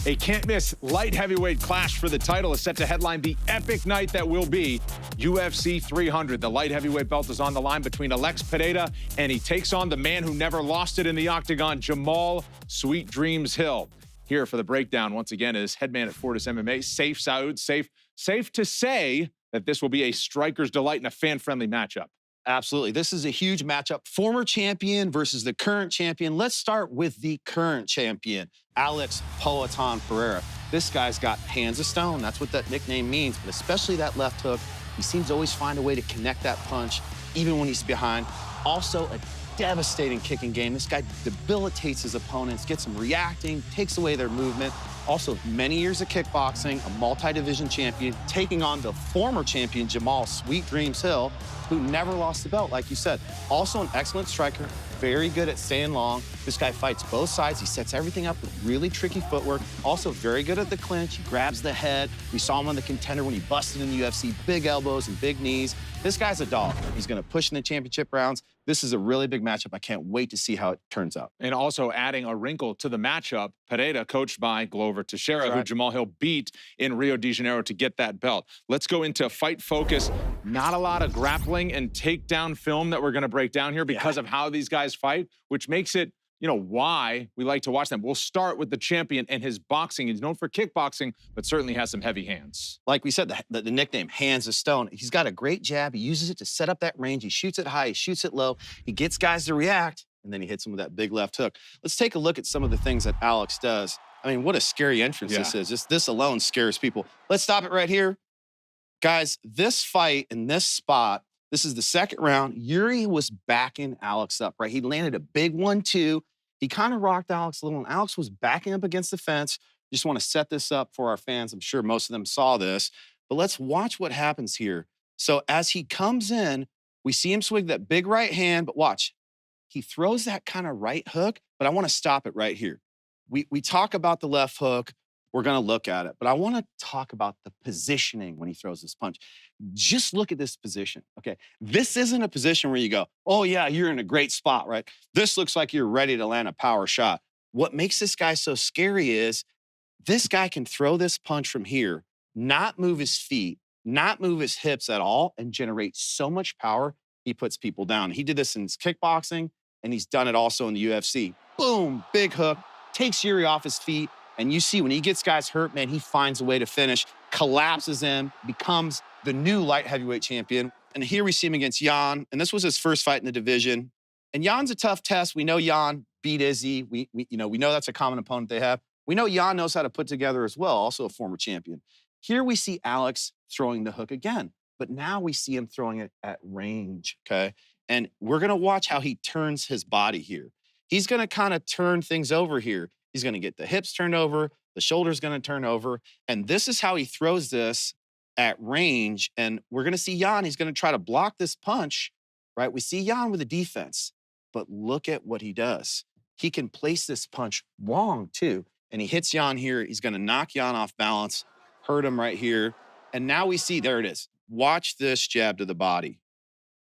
A can't-miss light heavyweight clash for the title is set to headline the epic night that will be UFC 300. The light heavyweight belt is on the line between Alex Pereira, and he takes on the man who never lost it in the octagon, Jamahal Sweet Dreams Hill. Here for the breakdown, once again, is headman at Fortis MMA, Sayif Saud. Safe to say that this will be a striker's delight and a fan-friendly matchup. Absolutely. This is a huge matchup. Former champion versus the current champion. Let's start with the current champion, Alex Poatan Pereira. This guy's got hands of stone. That's what that nickname means, but especially that left hook. He seems to always find a way to connect that punch, even when he's behind. Also, a devastating kicking game. This guy debilitates his opponents, gets them reacting, takes away their movement. Also, many years of kickboxing, a multi-division champion, taking on the former champion, Jamahal Sweet Dreams Hill, who never lost the belt, like you said. Also an excellent striker, very good at staying long. This guy fights both sides. He sets everything up with really tricky footwork. Also very good at the clinch. He grabs the head. We saw him on the Contender when he busted in the UFC, big elbows and big knees. This guy's a dog. He's gonna push in the championship rounds. This is a really big matchup. I can't wait to see how it turns out. And also adding a wrinkle to the matchup, Pereira, coached by Glover Teixeira, who Jamahal Hill beat in Rio de Janeiro to get that belt. Let's go into fight focus. Not a lot of grappling and takedown film that we're going to break down here because of how these guys fight, which makes it, you know, why we like to watch them. We'll start with the champion and his boxing. He's known for kickboxing, but certainly has some heavy hands. Like we said, the nickname, hands of stone. He's got a great jab. He uses it to set up that range. He shoots it high, he shoots it low. He gets guys to react, and then he hits them with that big left hook. Let's take a look at some of the things that Alex does. I mean, what a scary entrance this is. This alone scares people. Let's stop it right here. Guys, this fight in this spot, this is the second round. Yuri was backing Alex up, right? He landed a big 1-2. He kind of rocked Alex a little, and Alex was backing up against the fence. Just want to set this up for our fans. I'm sure most of them saw this, but let's watch what happens here. So as he comes in, we see him swing that big right hand, but watch. He throws that kind of right hook, but I want to stop it right here. We talk about the left hook. We're going to look at it, but I want to talk about the positioning when he throws this punch. Just look at this position, okay? This isn't a position where you go, oh yeah, you're in a great spot, right? This looks like you're ready to land a power shot. What makes this guy so scary is this guy can throw this punch from here, not move his feet, not move his hips at all, and generate so much power, he puts people down. He did this in his kickboxing, and he's done it also in the UFC. Boom, big hook, takes Yuri off his feet. And you see when he gets guys hurt, man, he finds a way to finish, collapses him, becomes the new light heavyweight champion. And here we see him against Jan, and this was his first fight in the division. And Jan's a tough test. We know Jan beat Izzy. We know that's a common opponent they have. We know Jan knows how to put together as well, also a former champion. Here we see Alex throwing the hook again, but now we see him throwing it at range, okay? And we're gonna watch how he turns his body here. He's gonna kind of turn things over here. He's gonna get the hips turned over, the shoulder's gonna turn over, and this is how he throws this at range. And we're gonna see Jan, he's gonna try to block this punch, right? We see Jan with a defense, but look at what he does. He can place this punch long too, and he hits Jan here. He's gonna knock Jan off balance, hurt him right here. And now we see, there it is. Watch this jab to the body.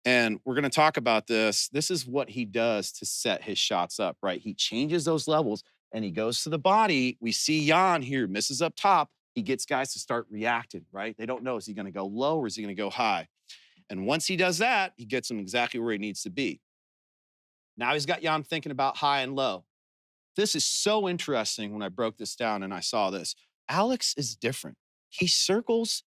And we're gonna talk about this. This is what he does to set his shots up, right? He changes those levels, and he goes to the body. We see Jan here, misses up top. He gets guys to start reacting, right? They don't know, is he gonna go low or is he gonna go high? And once he does that, he gets him exactly where he needs to be. Now he's got Jan thinking about high and low. This is so interesting when I broke this down and I saw this. Alex is different. He circles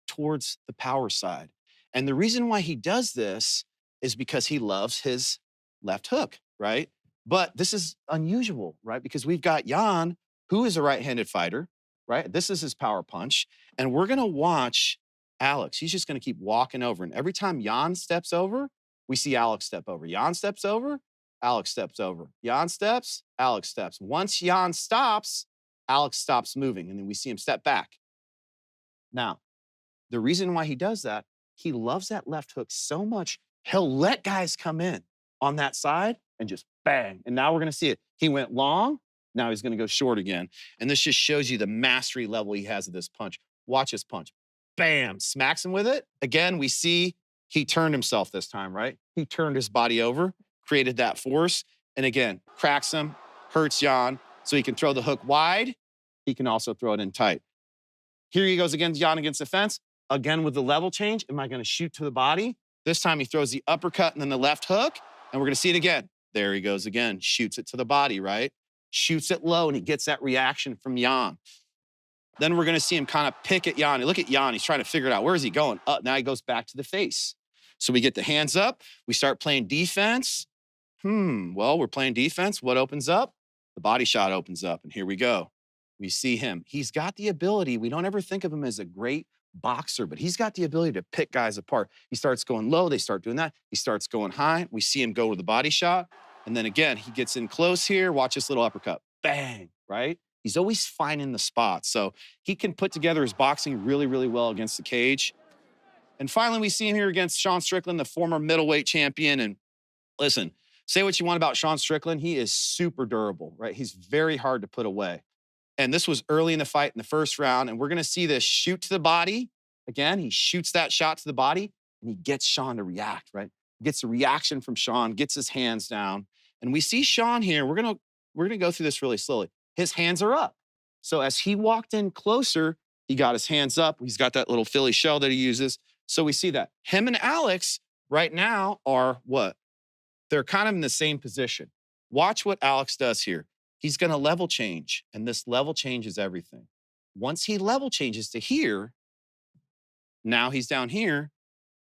towards the power side. And the reason why he does this is because he loves his left hook, right? But this is unusual, right? Because we've got Jan, who is a right-handed fighter, right? This is his power punch. And we're gonna watch Alex. He's just gonna keep walking over. And every time Jan steps over, we see Alex step over. Jan steps over, Alex steps over. Jan steps, Alex steps. Once Jan stops, Alex stops moving. And then we see him step back. Now, the reason why he does that, he loves that left hook so much, he'll let guys come in on that side and just bang. And now we're gonna see it. He went long, now he's gonna go short again. And this just shows you the mastery level he has of this punch. Watch his punch. Bam, smacks him with it. Again, we see he turned himself this time, right? He turned his body over, created that force. And again, cracks him, hurts Jan, so he can throw the hook wide. he can also throw it in tight. Here he goes against Jan against the fence. Again with the level change. Am I going to shoot to the body? This time he throws the uppercut and then the left hook. And we're going to see it again. There he goes again. Shoots it to the body, right? Shoots it low and he gets that reaction from Jan. Then we're going to see him kind of pick at Jan. Look at Jan. He's trying to figure it out. Where is he going? Up. Now he goes back to the face. So we get the hands up. We start playing defense. Well, we're playing defense. What opens up? The body shot opens up. And here we go. We see him. He's got the ability. We don't ever think of him as a great boxer, but he's got the ability to pick guys apart. He starts going low. They start doing that. He starts going high. We see him go with the body shot. And then again, he gets in close here. Watch this little uppercut. Bang, right? He's always finding the spot. So he can put together his boxing really, really well against the cage. And finally, we see him here against Sean Strickland, the former middleweight champion. And listen, say what you want about Sean Strickland. He is super durable, right? He's very hard to put away. And this was early in the fight in the first round. And we're going to see this shoot to the body. Again, he shoots that shot to the body and he gets Sean to react, right? Gets a reaction from Sean, gets his hands down. And we see Sean here. We're going to go through this really slowly. His hands are up. So as he walked in closer, he got his hands up. He's got that little Philly shell that he uses. So we see that. Him and Alex right now are what? They're kind of in the same position. Watch what Alex does here. He's going to level change, and this level changes everything. Once he level changes to here, now he's down here,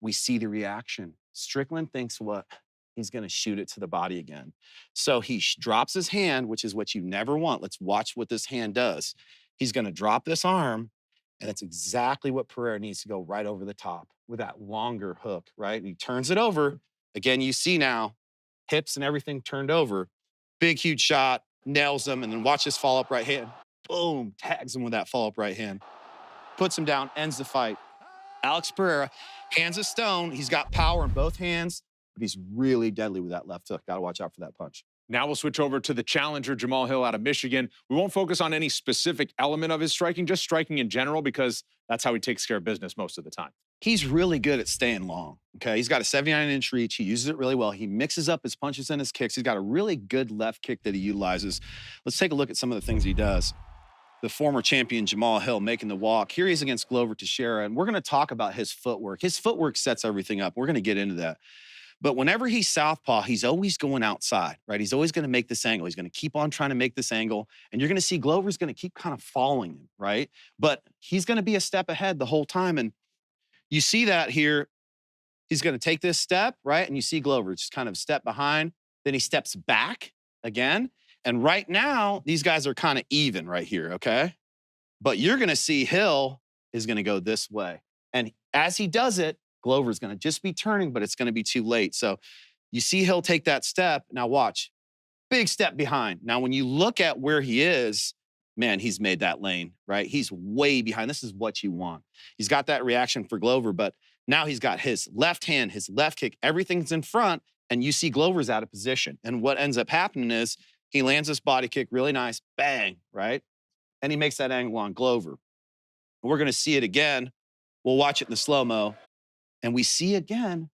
we see the reaction. Strickland thinks what? He's going to shoot it to the body again. So he drops his hand, which is what you never want. Let's watch what this hand does. He's going to drop this arm, and that's exactly what Pereira needs to go right over the top with that longer hook, right? And he turns it over. Again, you see now, hips and everything turned over. Big, huge shot, nails him, and then watch this follow-up right hand. Boom, tags him with that follow-up right hand. Puts him down, ends the fight. Alex Pereira, hands of stone. He's got power in both hands, but he's really deadly with that left hook. Got to watch out for that punch. Now we'll switch over to the challenger, Jamahal Hill out of Michigan. We won't focus on any specific element of his striking, just striking in general, because that's how he takes care of business most of the time. He's really good at staying long, okay? He's got a 79-inch reach. He uses it really well. He mixes up his punches and his kicks. He's got a really good left kick that he utilizes. Let's take a look at some of the things he does. The former champion, Jamahal Hill, making the walk. Here he is against Glover Teixeira, and we're going to talk about his footwork. His footwork sets everything up. We're going to get into that. But whenever he's southpaw, he's always going outside, right? He's always going to make this angle. He's going to keep on trying to make this angle. And you're going to see Glover's going to keep kind of following him, right? But he's going to be a step ahead the whole time. And you see that here. He's going to take this step, right? And you see Glover just kind of step behind. Then he steps back again. And right now, these guys are kind of even right here, okay? But you're going to see Hill is going to go this way. And as he does it, Glover's going to just be turning, but it's going to be too late. So you see Hill take that step. Now watch. Big step behind. Now, when you look at where he is, man, he's made that lane, right? He's way behind. This is what you want. He's got that reaction for Glover, but now he's got his left hand, his left kick, everything's in front, and you see Glover's out of position. And what ends up happening is he lands this body kick really nice, bang, right? And he makes that angle on Glover. We're going to see it again. We'll watch it in the slow-mo. And we see again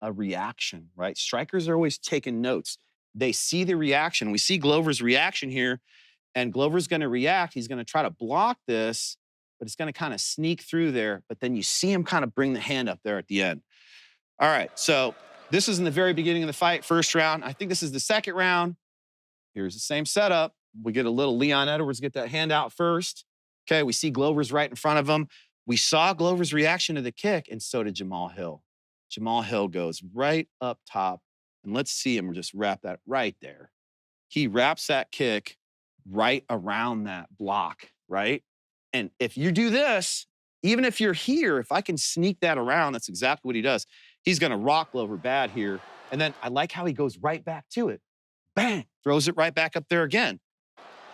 a reaction, right? Strikers are always taking notes. They see the reaction. We see Glover's reaction here, and Glover's going to react. He's going to try to block this, but it's going to kind of sneak through there. But then you see him kind of bring the hand up there at the end. All right, so this is in the very beginning of the fight, first round. I think this is the second round. Here's the same setup. We get a little Leon Edwards get that hand out first. Okay, we see Glover's right in front of him. We saw Glover's reaction to the kick, and so did Jamahal Hill. Jamahal Hill goes right up top, and let's see him just wrap that right there. He wraps that kick right around that block, right? And if you do this, even if you're here, if I can sneak that around, that's exactly what he does. He's going to rock Glover bad here. And then I like how he goes right back to it. Bang, throws it right back up there again.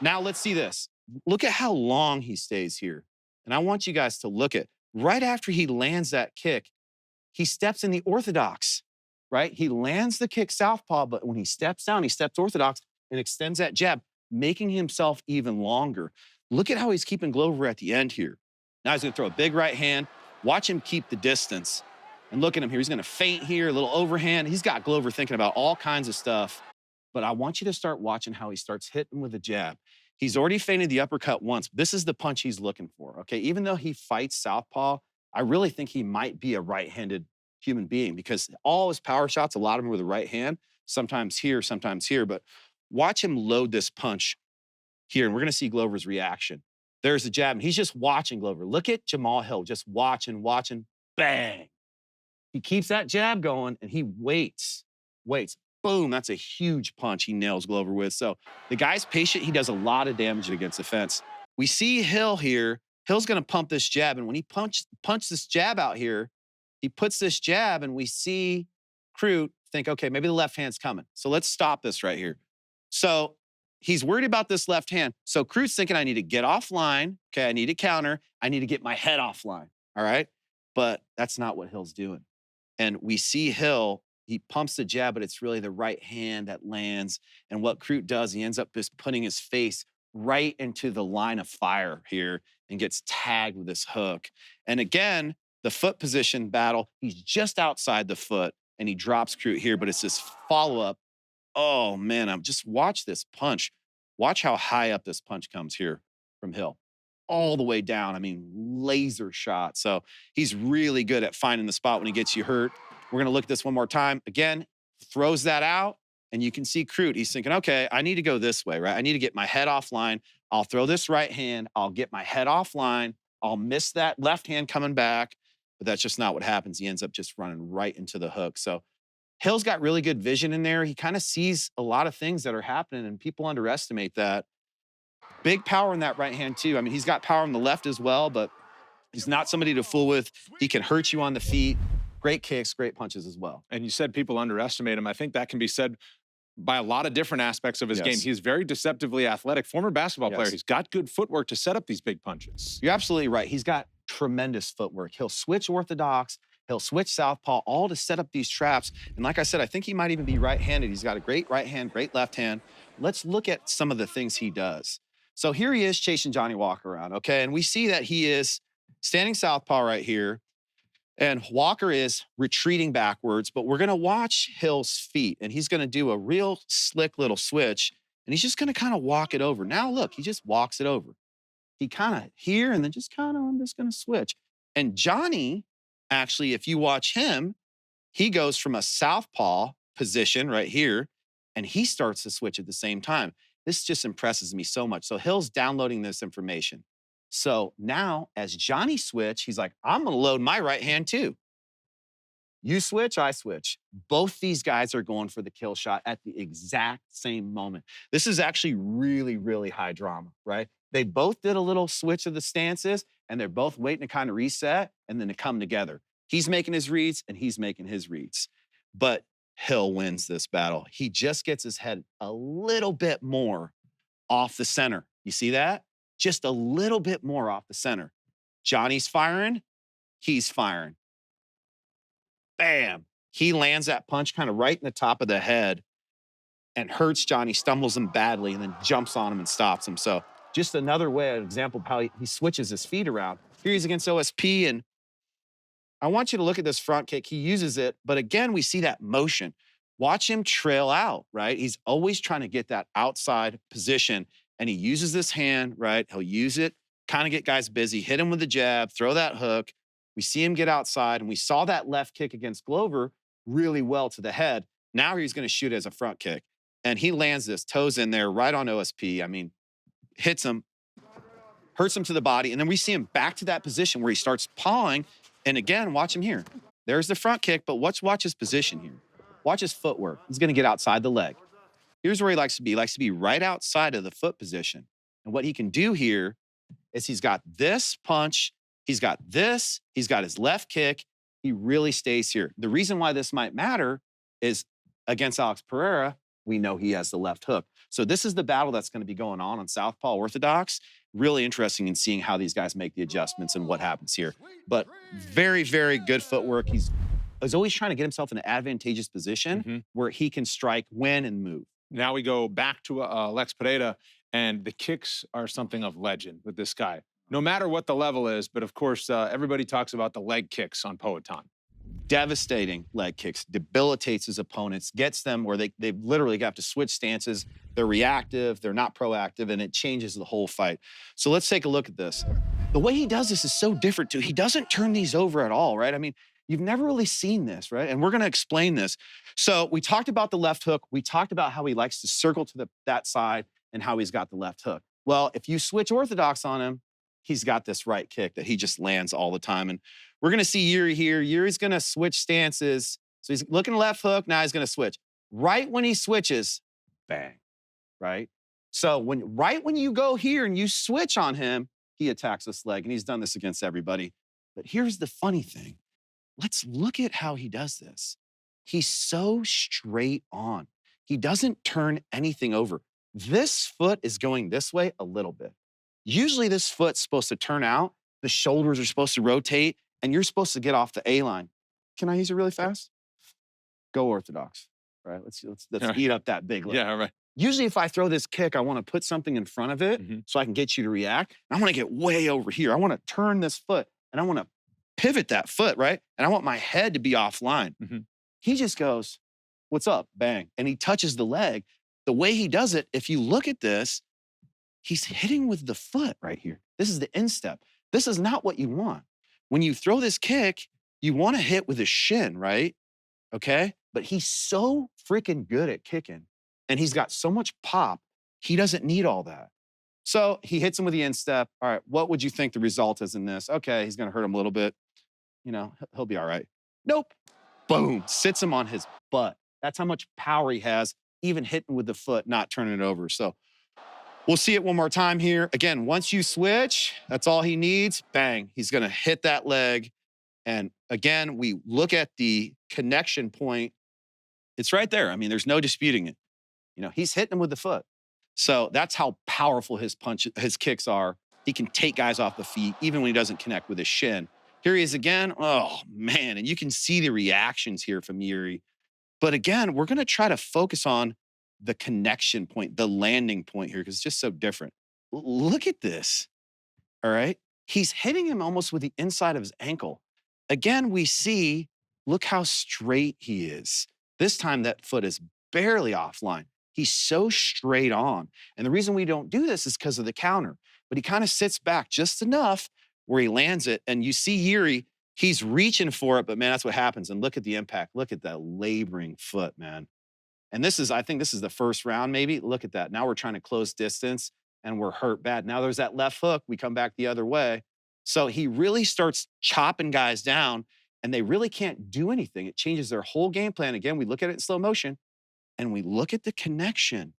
Now let's see this. Look at how long he stays here. And I want you guys to look at, right after he lands that kick, he steps in the orthodox, right? He lands the kick southpaw, but when he steps down, he steps orthodox and extends that jab, making himself even longer. Look at how he's keeping Glover at the end here. Now he's going to throw a big right hand. Watch him keep the distance. And look at him here. He's going to feint here, a little overhand. He's got Glover thinking about all kinds of stuff. But I want you to start watching how he starts hitting with a jab. He's already feinted the uppercut once. This is the punch he's looking for, okay? Even though he fights southpaw, I really think he might be a right-handed human being because all his power shots, a lot of them were the right hand, sometimes here, but watch him load this punch here, and we're gonna see Glover's reaction. There's the jab, and he's just watching Glover. Look at Jamahal Hill, just watching, bang. He keeps that jab going, and he waits. Boom, that's a huge punch he nails Glover with. So the guy's patient. He does a lot of damage against the fence. We see Hill here. Hill's gonna pump this jab, and when he punch this jab out here, he puts this jab, and we see Crute think, okay, maybe the left hand's coming. So let's stop this right here. So he's worried about this left hand. So Crute's thinking, I need to get offline. Okay, I need to counter. I need to get my head offline, all right? But that's not what Hill's doing. And we see Hill, he pumps the jab, but it's really the right hand that lands. And what Crute does, he ends up just putting his face right into the line of fire here and gets tagged with this hook. And again, the foot position battle, he's just outside the foot and he drops Crute here, but it's this follow-up. Oh man, just watch this punch. Watch how high up this punch comes here from Hill. All the way down, I mean, laser shot. So he's really good at finding the spot when he gets you hurt. We're gonna look at this one more time. Again, throws that out, and you can see Crute, he's thinking, okay, I need to go this way, right? I need to get my head offline. I'll throw this right hand, I'll get my head offline, I'll miss that left hand coming back, but that's just not what happens. He ends up just running right into the hook. So Hill's got really good vision in there. He kind of sees a lot of things that are happening, and people underestimate that. Big power in that right hand, too. I mean, he's got power on the left as well, but he's not somebody to fool with. He can hurt you on the feet. Great kicks, great punches as well. And you said people underestimate him. I think that can be said by a lot of different aspects of his game. He's very deceptively athletic. Former basketball player. He's got good footwork to set up these big punches. You're absolutely right. He's got tremendous footwork. He'll switch orthodox. He'll switch southpaw, all to set up these traps. And like I said, I think he might even be right-handed. He's got a great right hand, great left hand. Let's look at some of the things he does. So here he is chasing Johnny Walker around, okay? And we see that he is standing southpaw right here, and Walker is retreating backwards, but we're gonna watch Hill's feet, and he's gonna do a real slick little switch, and he's just gonna kind of walk it over. Now look, he just walks it over. He kind of here, and then just kind of, I'm just gonna switch. And Johnny, actually, if you watch him, he goes from a southpaw position right here, and he starts to switch at the same time. This just impresses me so much. So Hill's downloading this information. So now, as Johnny switch, he's like, I'm gonna load my right hand too. You switch, I switch. Both these guys are going for the kill shot at the exact same moment. This is actually really, really high drama, right? They both did a little switch of the stances, and they're both waiting to kind of reset and then to come together. He's making his reads, and he's making his reads. But Hill wins this battle. He just gets his head a little bit more off the center. You see that? Just a little bit more off the center. Johnny's firing, he's firing. Bam. He lands that punch kind of right in the top of the head and hurts Johnny, stumbles him badly, and then jumps on him and stops him. So just another way, an example of how he switches his feet around. Here he's against OSP, and I want you to look at this front kick. He uses it, but again, we see that motion. Watch him trail out, right? He's always trying to get that outside position, and he uses this hand, right? He'll use it, kind of get guys busy, hit him with the jab, throw that hook. We see him get outside, and we saw that left kick against Glover really well to the head. Now he's going to shoot as a front kick, and he lands this, toes in there, right on OSP. I mean, hits him, hurts him to the body, and then we see him back to that position where he starts pawing, and again, watch him here. There's the front kick, but watch his position here. Watch his footwork. He's going to get outside the leg. Here's where he likes to be. He likes to be right outside of the foot position. And what he can do here is he's got this punch, he's got this, he's got his left kick. He really stays here. The reason why this might matter is against Alex Pereira, we know he has the left hook. So this is the battle that's going to be going on Southpaw Orthodox. Really interesting in seeing how these guys make the adjustments and what happens here. But very, very good footwork. He's always trying to get himself in an advantageous position where he can strike, win, and move. Now we go back to Alex Pereira, and the kicks are something of legend with this guy. No matter what the level is, but of course, everybody talks about the leg kicks on Poatan. devastating leg kicks, debilitates his opponents, gets them where they literally have to switch stances. They're reactive, they're not proactive, and it changes the whole fight. So let's take a look at this. The way he does this is so different too. He doesn't turn these over at all, right? I mean, you've never really seen this, right? And we're gonna explain this. So we talked about the left hook. We talked about how he likes to circle to that side and how he's got the left hook. Well, if you switch orthodox on him, he's got this right kick that he just lands all the time. And we're gonna see Yuri here. Yuri's gonna switch stances. So he's looking left hook, now he's gonna switch. Right when he switches, bang, right? So right when you go here and you switch on him, he attacks this leg, and he's done this against everybody. But here's the funny thing. Let's look at how he does this. He's so straight on. He doesn't turn anything over. This foot is going this way a little bit. Usually this foot's supposed to turn out, the shoulders are supposed to rotate, and you're supposed to get off the A-line. Can I use it really fast? Go orthodox, right? Let's eat up that big leg. Yeah, all right. Usually if I throw this kick, I want to put something in front of it so I can get you to react. And I want to get way over here. I want to turn this foot, and I want to pivot that foot, right? And I want my head to be offline. He just goes, what's up? Bang. And he touches the leg. The way he does it, if you look at this, he's hitting with the foot right here. This is the instep. This is not what you want. When you throw this kick, you want to hit with a shin, right? Okay? But he's so freaking good at kicking, and he's got so much pop, he doesn't need all that. So he hits him with the instep. All right, what would you think the result is in this? Okay, he's gonna hurt him a little bit. You know, he'll be all right. Nope. Boom, sits him on his butt. That's how much power he has, even hitting with the foot, not turning it over. So we'll see it one more time here. Again, once you switch, that's all he needs. Bang, he's gonna hit that leg. And again, we look at the connection point. It's right there. I mean, there's no disputing it. You know, he's hitting him with the foot. So that's how powerful his kicks are. He can take guys off the feet, even when he doesn't connect with his shin. Here he is again. Oh, man. And you can see the reactions here from Yuri. But again, we're going to try to focus on the connection point, the landing point here, because it's just so different. Look at this. All right. He's hitting him almost with the inside of his ankle. Again, we see, look how straight he is. This time that foot is barely offline. He's so straight on. And the reason we don't do this is because of the counter. But he kind of sits back just enough where he lands it. And you see Yuri, he's reaching for it, but man, that's what happens. And look at the impact. Look at that laboring foot, man. And I think this is the first round maybe. Look at that. Now we're trying to close distance and we're hurt bad. Now there's that left hook. We come back the other way. So he really starts chopping guys down, and they really can't do anything. It changes their whole game plan. Again, we look at it in slow motion. And we look at the connection,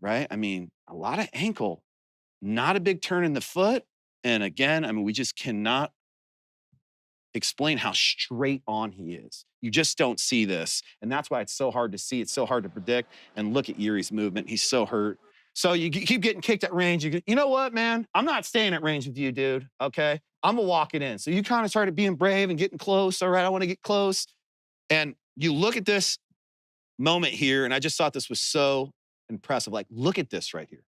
right? I mean, a lot of ankle, not a big turn in the foot. And again, I mean, we just cannot explain how straight on he is. You just don't see this. And that's why it's so hard to see. It's so hard to predict. And look at Yuri's movement. He's so hurt. So you keep getting kicked at range. You know what, man? I'm not staying at range with you, dude, okay? I'm gonna walk it in. So you kind of started being brave and getting close. All right, I want to get close. And you look at this moment here, and I just thought this was so impressive. Like, look at this right here.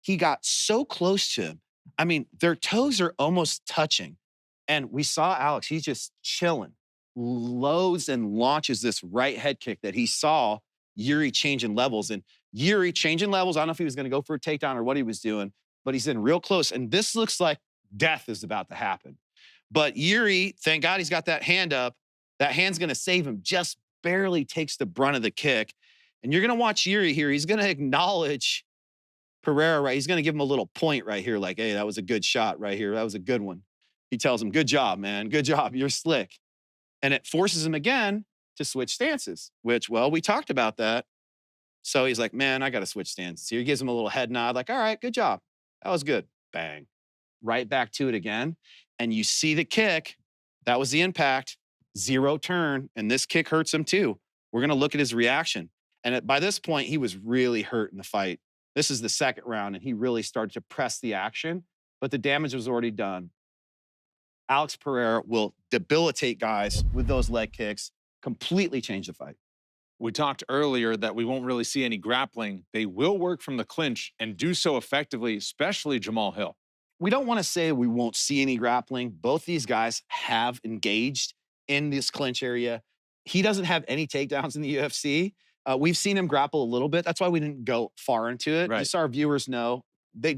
He got so close to him. I mean, their toes are almost touching. And we saw Alex, he's just chilling, loads and launches this right head kick that he saw Yuri changing levels. And Yuri changing levels, I don't know if he was going to go for a takedown or what he was doing, but he's in real close. And this looks like death is about to happen. But Yuri, thank God he's got that hand up. That hand's going to save him, just barely takes the brunt of the kick. And you're going to watch Yuri here. He's going to acknowledge Pereira, right? He's going to give him a little point right here, like, hey, that was a good shot right here. That was a good one. He tells him, good job, man. Good job. You're slick. And it forces him again to switch stances, which, well, we talked about that. So he's like, man, I got to switch stances here. He gives him a little head nod, like, all right, good job. That was good. Bang. Right back to it again. And you see the kick. That was the impact. Zero turn. And this kick hurts him too. We're going to look at his reaction. And by this point, he was really hurt in the fight. This is the second round, and he really started to press the action, but the damage was already done. Alex Pereira will debilitate guys with those leg kicks, completely change the fight. We talked earlier that we won't really see any grappling. They will work from the clinch and do so effectively, especially Jamahal Hill. We don't want to say we won't see any grappling. Both these guys have engaged in this clinch area. He doesn't have any takedowns in the UFC. We've seen him grapple a little bit. That's why we didn't go far into it. Right. Just so our viewers know, there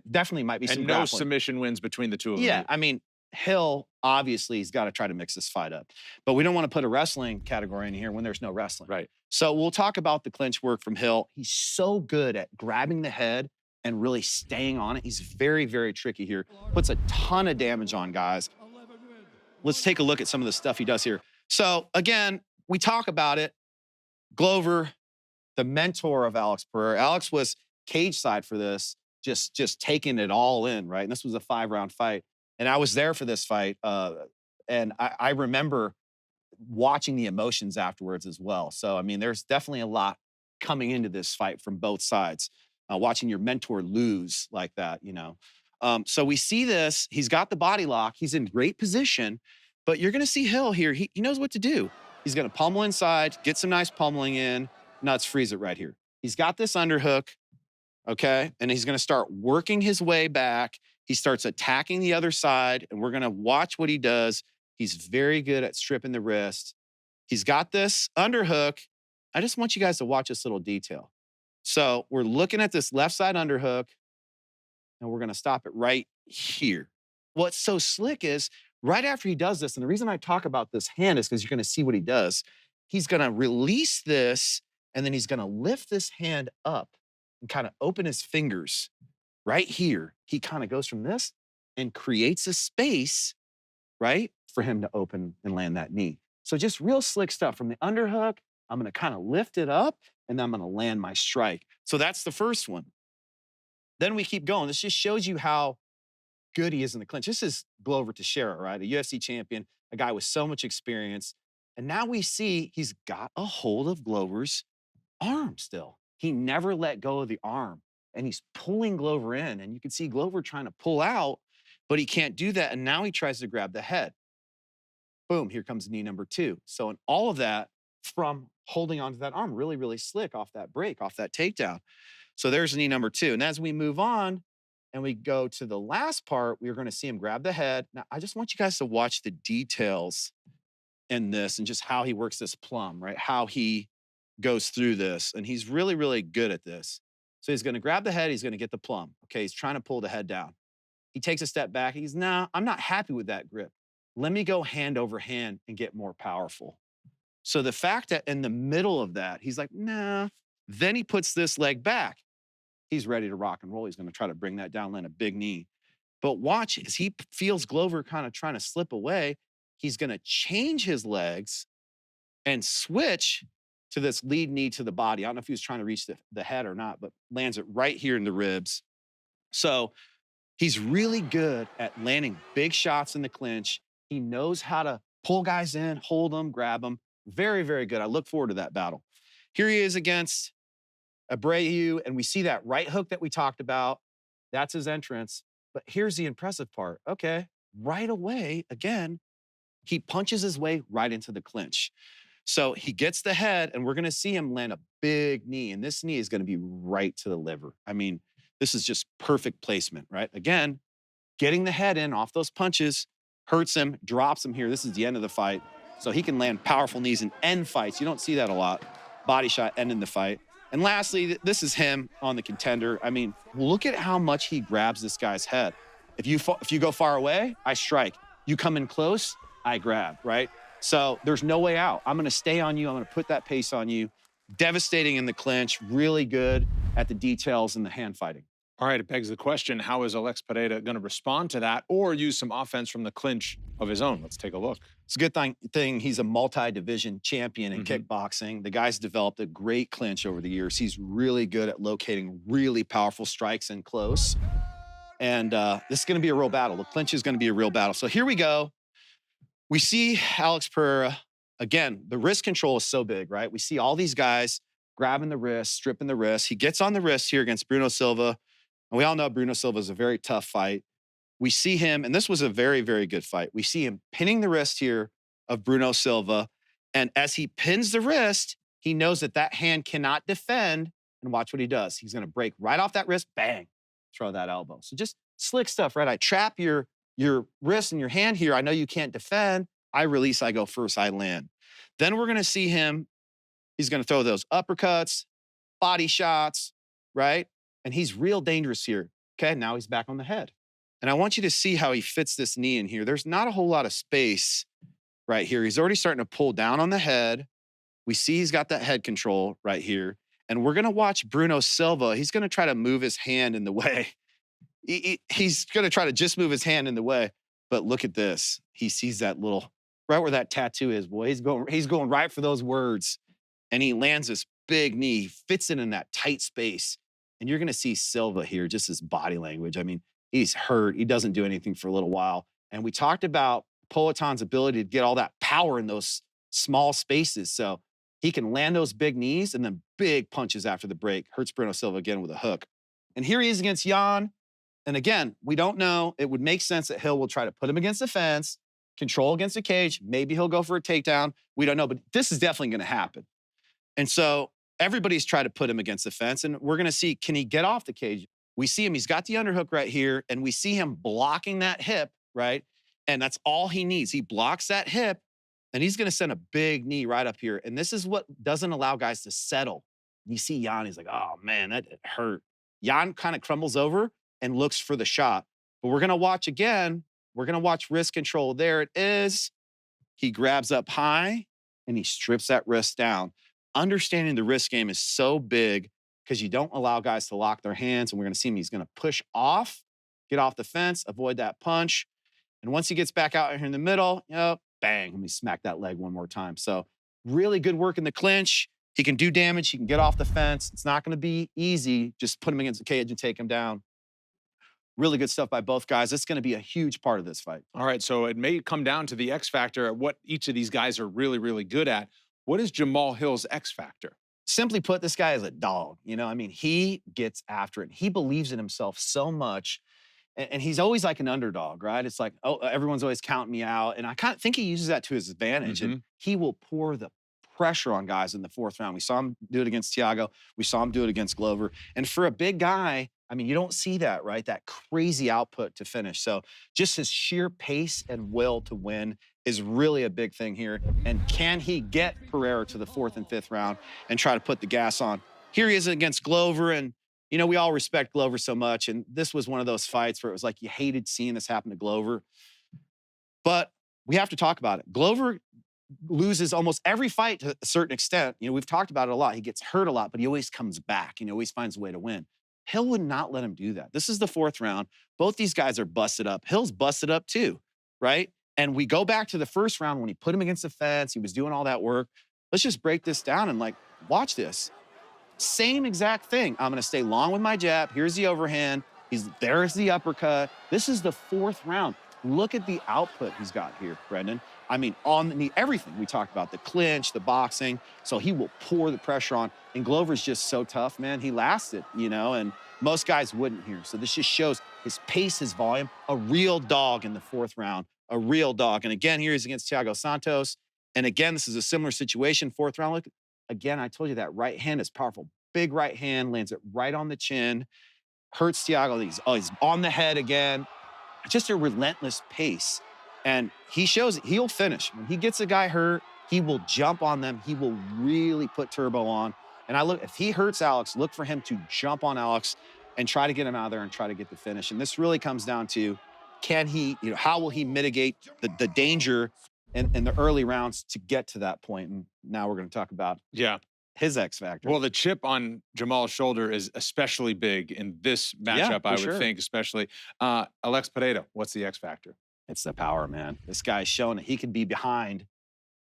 definitely might be some And grappling. no submission wins between the two of them. Yeah, I mean, Hill, obviously, he's got to try to mix this fight up. But we don't want to put a wrestling category in here when there's no wrestling. Right. So we'll talk about the clinch work from Hill. He's so good at grabbing the head and really staying on it. He's very, very tricky here. Puts a ton of damage on guys. Let's take a look at some of the stuff he does here. So again, we talk about it. Glover, the mentor of Alex Pereira. Alex was cage side for this, just taking it all in, right? And this was a 5-round fight. And I was there for this fight. And I remember watching the emotions afterwards as well. So, I mean, there's definitely a lot coming into this fight from both sides. Watching your mentor lose like that, you know. So we see this. He's got the body lock. He's in great position. But you're going to see Hill here. He knows what to do. He's going to pummel inside, get some nice pummeling in. Now let's freeze it right here. He's got this underhook, okay? And he's going to start working his way back. He starts attacking the other side, and we're going to watch what he does. He's very good at stripping the wrist. He's got this underhook. I just want you guys to watch this little detail. So we're looking at this left side underhook, and we're going to stop it right here. What's so slick is right after he does this, and the reason I talk about this hand is because you're going to see what he does. He's going to release this, and then he's going to lift this hand up and kind of open his fingers right here. He kind of goes from this and creates a space, right, for him to open and land that knee. So just real slick stuff from the underhook. I'm going to kind of lift it up, and then I'm going to land my strike. So that's the first one. Then we keep going. This just shows you how good he is in the clinch. This is Glover Teixeira, right? A UFC champion, a guy with so much experience. And now we see he's got a hold of Glover's arm still. He never let go of the arm. And he's pulling Glover in. And you can see Glover trying to pull out, but he can't do that. And now he tries to grab the head. Boom, here comes knee number 2. So in all of that, from holding onto that arm, really, really slick off that break, off that takedown. So there's knee number 2. And as we move on and we go to the last part, we're going to see him grab the head. Now, I just want you guys to watch the details in this and just how he works this plum, right? How he goes through this. And he's really, really good at this. So he's going to grab the head. He's going to get the plum. Okay, he's trying to pull the head down. He takes a step back. He's, nah, I'm not happy with that grip. Let me go hand over hand and get more powerful. So the fact that in the middle of that, he's like, nah. Then he puts this leg back. He's ready to rock and roll. He's going to try to bring that down, land a big knee. But watch, as he feels Glover kind of trying to slip away, he's going to change his legs and switch to this lead knee to the body. I don't know if he was trying to reach the head or not, but lands it right here in the ribs. So he's really good at landing big shots in the clinch. He knows how to pull guys in, hold them, grab them. Very, very good. I look forward to that battle. Here he is against Abreu, and we see that right hook that we talked about. That's his entrance. But here's the impressive part. Okay, right away, again, he punches his way right into the clinch. So he gets the head, and we're going to see him land a big knee, and this knee is going to be right to the liver. I mean, this is just perfect placement, right? Again, getting the head in off those punches hurts him, drops him here. This is the end of the fight. So he can land powerful knees and end fights. You don't see that a lot. Body shot ending the fight. And lastly, this is him on the contender. I mean, look at how much he grabs this guy's head. If you go far away, I strike. You come in close, I grab, right? So there's no way out. I'm going to stay on you. I'm going to put that pace on you. Devastating in the clinch, really good at the details in the hand fighting. All right, it begs the question, how is Alex Pereira going to respond to that or use some offense from the clinch of his own? Let's take a look. It's a good thing he's a multi-division champion in kickboxing. The guy's developed a great clinch over the years. He's really good at locating really powerful strikes in close. And this is going to be a real battle. The clinch is going to be a real battle. So here we go. We see Alex Pereira. Again, the wrist control is so big, right? We see all these guys grabbing the wrist, stripping the wrist. He gets on the wrist here against Bruno Silva. And we all know Bruno Silva is a very tough fight. We see him, and this was a very, very good fight. We see him pinning the wrist here of Bruno Silva. And as he pins the wrist, he knows that that hand cannot defend. And watch what he does. He's going to break right off that wrist, bang, throw that elbow. So just slick stuff, right? I trap your wrist and your hand here. I know you can't defend. I release, I go first, I land. Then we're going to see him. He's going to throw those uppercuts, body shots, right? And he's real dangerous here. Okay, now he's back on the head. And I want you to see how he fits this knee in here. There's not a whole lot of space right here. He's already starting to pull down on the head. We see he's got that head control right here. And we're going to watch Bruno Silva. He's going to try to move his hand in the way. He's going to try to just move his hand in the way. But look at this. He sees that little, right where that tattoo is, boy. He's going right for those words. And he lands this big knee, fits it in that tight space. And you're going to see Silva here, just his body language. I mean, he's hurt. He doesn't do anything for a little while. And we talked about Poatan's ability to get all that power in those small spaces. So he can land those big knees and then big punches after the break. Hurts Bruno Silva again with a hook. And here he is against Jan. And again, we don't know. It would make sense that Hill will try to put him against the fence, control against the cage. Maybe he'll go for a takedown. We don't know, but this is definitely going to happen. And so everybody's tried to put him against the fence, and we're going to see, can he get off the cage? We see him. He's got the underhook right here, and we see him blocking that hip, right? And that's all he needs. He blocks that hip, and he's going to send a big knee right up here. And this is what doesn't allow guys to settle. You see Jan, he's like, oh, man, that hurt. Jan kind of crumbles over and looks for the shot. But we're going to watch again. We're going to watch wrist control. There it is. He grabs up high, and he strips that wrist down. Understanding the wrist game is so big because you don't allow guys to lock their hands. And we're going to see him. He's going to push off, get off the fence, avoid that punch. And once he gets back out here in the middle, bang, let me smack that leg one more time. So really good work in the clinch. He can do damage. He can get off the fence. It's not going to be easy. Just put him against the cage and take him down. Really good stuff by both guys. It's going to be a huge part of this fight. All right, so it may come down to the X factor, what each of these guys are really, really good at. What is Jamahal Hill's X factor? Simply put, this guy is a dog. He gets after it. He believes in himself so much. And he's always like an underdog, right? It's like, oh, everyone's always counting me out. And I kind of think he uses that to his advantage. And he will pour the pressure on guys in the fourth round. We saw him do it against Thiago. We saw him do it against Glover. And for a big guy, you don't see that, right? That crazy output to finish. So just his sheer pace and will to win is really a big thing here. And can he get Pereira to the fourth and fifth round and try to put the gas on? Here he is against Glover. And, we all respect Glover so much. And this was one of those fights where it was like you hated seeing this happen to Glover. But we have to talk about it. Glover loses almost every fight to a certain extent. We've talked about it a lot. He gets hurt a lot, but he always comes back. He always finds a way to win. Hill would not let him do that. This is the fourth round. Both these guys are busted up. Hill's busted up too, right? And we go back to the first round when he put him against the fence. He was doing all that work. Let's just break this down and watch this. Same exact thing. I'm going to stay long with my jab. Here's the overhand. There's the uppercut. This is the fourth round. Look at the output he's got here, Brendan. On the knee, everything we talked about, the clinch, the boxing. So he will pour the pressure on. And Glover's just so tough, man. He lasted, and most guys wouldn't here. So this just shows his pace, his volume, a real dog in the fourth round, a real dog. And again, here he's against Thiago Santos. And again, this is a similar situation, fourth round. Look, again, I told you that right hand is powerful. Big right hand, lands it right on the chin, hurts Thiago. He's on the head again. Just a relentless pace. And he shows it. He'll finish. When he gets a guy hurt, he will jump on them. He will really put turbo on. And if he hurts Alex, look for him to jump on Alex and try to get him out of there and try to get the finish. And this really comes down to, can he, how will he mitigate the danger in the early rounds to get to that point? And now we're going to talk about his X factor. Well, the chip on Jamal's shoulder is especially big in this matchup, I would think, especially. Alex Pereira, what's the X factor? It's the power, man. This guy's shown that he can be behind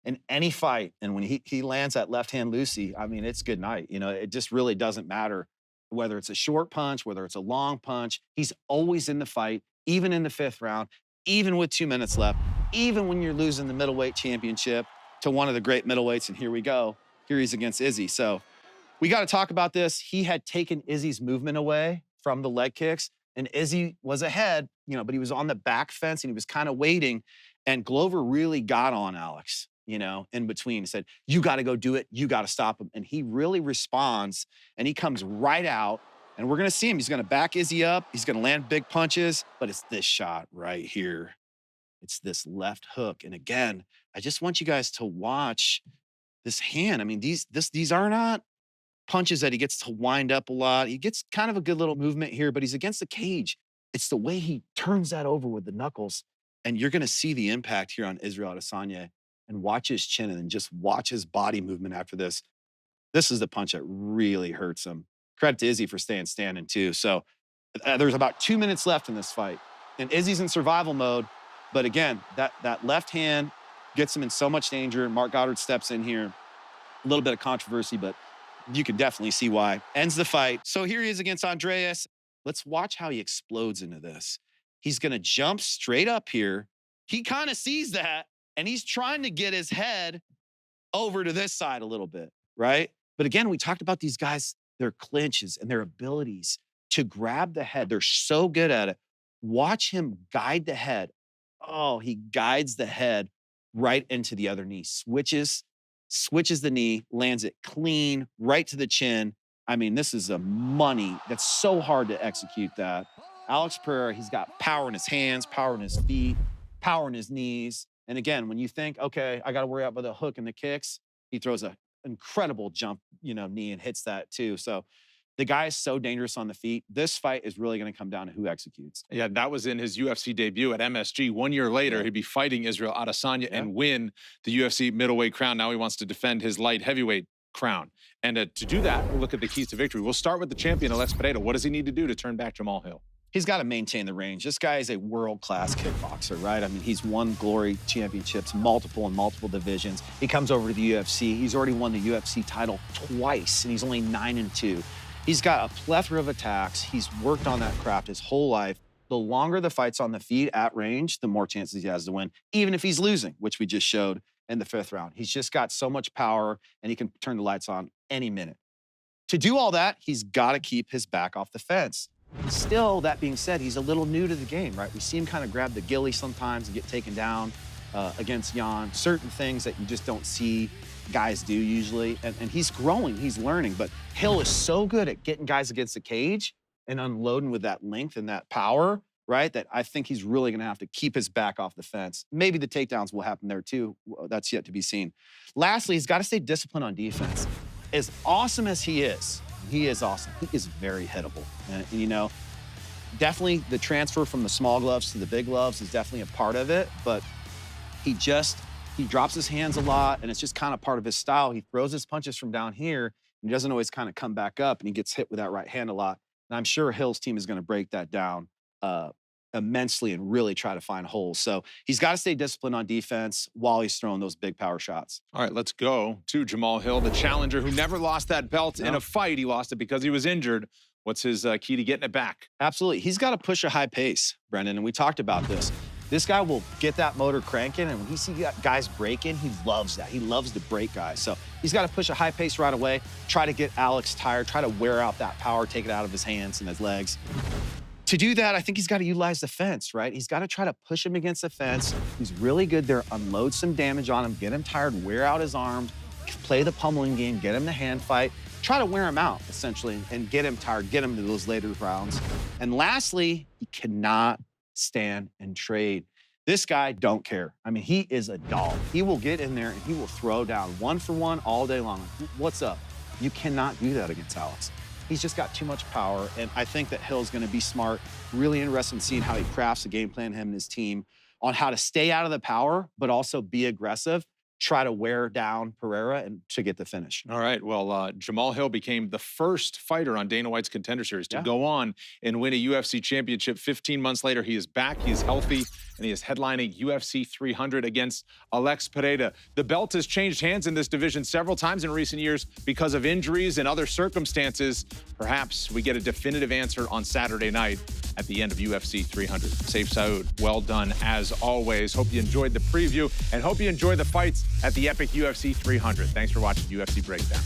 in any fight. And when he lands that left hand Lucy, it's good night. It just really doesn't matter whether it's a short punch, whether it's a long punch. He's always in the fight, even in the fifth round, even with 2 minutes left, even when you're losing the middleweight championship to one of the great middleweights. And here we go. Here he's against Izzy. So we got to talk about this. He had taken Izzy's movement away from the leg kicks. And Izzy was ahead, but he was on the back fence and he was kind of waiting. And Glover really got on Alex, in between. He said, you got to go do it. You got to stop him. And he really responds and he comes right out. And we're going to see him. He's going to back Izzy up. He's going to land big punches. But it's this shot right here. It's this left hook. And again, I just want you guys to watch this hand. I mean, these are not punches that he gets to wind up a lot. He gets kind of a good little movement here, but he's against the cage. It's the way he turns that over with the knuckles. And you're going to see the impact here on Israel Adesanya, and watch his chin and then just watch his body movement after this. This is the punch that really hurts him. Credit to Izzy for staying standing too. So there's about 2 minutes left in this fight. And Izzy's in survival mode. But again, that left hand gets him in so much danger. Mark Goddard steps in here. A little bit of controversy, but you can definitely see why. Ends the fight. So here he is against Andreas. Let's watch how he explodes into this. He's going to jump straight up here. He kind of sees that, and he's trying to get his head over to this side a little bit, right? But again, we talked about these guys, their clinches and their abilities to grab the head. They're so good at it. Watch him guide the head. Oh, he guides the head right into the other knee. Switches the knee, lands it clean, right to the chin. I mean, this is a money. That's so hard to execute that. Alex Pereira, he's got power in his hands, power in his feet, power in his knees. And again, when you think, okay, I got to worry about the hook and the kicks, he throws an incredible jump, knee and hits that too. So the guy is so dangerous on the feet. This fight is really going to come down to who executes. Yeah, that was in his UFC debut at MSG. 1 year later, he'd be fighting Israel Adesanya and win the UFC middleweight crown. Now he wants to defend his light heavyweight crown. And to do that, we'll look at the keys to victory. We'll start with the champion, Alex Pereira. What does he need to do to turn back Jamahal Hill? He's got to maintain the range. This guy is a world-class kickboxer, right? I mean, he's won Glory championships, multiple in multiple divisions. He comes over to the UFC. He's already won the UFC title twice, and he's only 9-2. He's got a plethora of attacks. He's worked on that craft his whole life. The longer the fight's on the feet at range, the more chances he has to win, even if he's losing, which we just showed in the 5th round. He's just got so much power, and he can turn the lights on any minute. To do all that, he's got to keep his back off the fence. Still, that being said, he's a little new to the game, right? We see him kind of grab the ghillie sometimes and get taken down against Jan. Certain things that you just don't see guys do usually. And he's growing, he's learning. But Hill is so good at getting guys against the cage and unloading with that length and that power, right? That I think he's really going to have to keep his back off the fence. Maybe the takedowns will happen there too. That's yet to be seen. Lastly, he's got to stay disciplined on defense. As awesome as he is awesome. He is very hittable. And definitely the transfer from the small gloves to the big gloves is definitely a part of it, but he drops his hands a lot, and it's just kind of part of his style. He throws his punches from down here, and he doesn't always kind of come back up, and he gets hit with that right hand a lot. And I'm sure Hill's team is going to break that down immensely and really try to find holes. So he's got to stay disciplined on defense while he's throwing those big power shots. All right, let's go to Jamahal Hill, the challenger who never lost that belt in a fight. He lost it because he was injured. What's his key to getting it back? Absolutely. He's got to push a high pace, Brendan, and we talked about this. This guy will get that motor cranking, and when he sees guys breaking, he loves that. He loves to break guys. So he's got to push a high pace right away, try to get Alex tired, try to wear out that power, take it out of his hands and his legs. To do that, I think he's got to utilize the fence, right? He's got to try to push him against the fence. He's really good there. Unload some damage on him, get him tired, wear out his arms, play the pummeling game, get him to hand fight, try to wear him out, essentially, and get him tired, get him to those later rounds. And lastly, he cannot stand and trade. This guy don't care. I mean, he is a dog. He will get in there and he will throw down 1 for 1 all day long. What's up? You cannot do that against Alex. He's just got too much power, and I think that Hill's going to be smart. Really interested in seeing how he crafts a game plan, him and his team, on how to stay out of the power, but also be aggressive, try to wear down Pereira and to get the finish. All right, well, Jamahal Hill became the first fighter on Dana White's Contender Series to go on and win a UFC championship. 15 months later, he is back, he is healthy, and he is headlining UFC 300 against Alex Pereira. The belt has changed hands in this division several times in recent years because of injuries and other circumstances. Perhaps we get a definitive answer on Saturday night at the end of UFC 300. Sayif Saud, well done as always. Hope you enjoyed the preview and hope you enjoy the fights at the epic UFC 300. Thanks for watching UFC Breakdown.